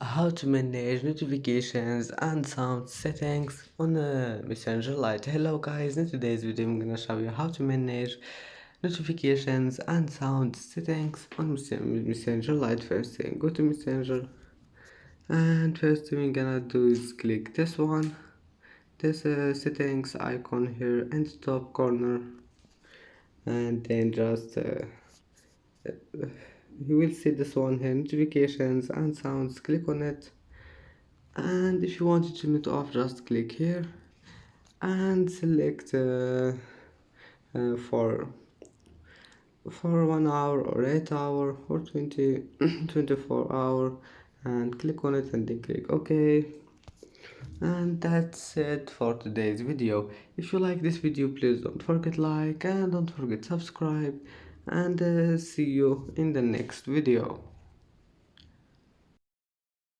how to manage notifications and sound settings on a Messenger Lite. Hello guys, in today's video I'm gonna show you how to manage notifications and sound settings on Messenger Lite. First thing, go to Messenger, and first thing we're gonna do is click this one, this settings icon here in the top corner, and then just you will see this one here, notifications and sounds. Click on it, and if you want to turn it off, just click here and select for 1 hour or 8 hour or 20 24 hour, and click on it and then click OK. And that's it for today's video. If you like this video, please don't forget like and don't forget subscribe, and see you in the next video.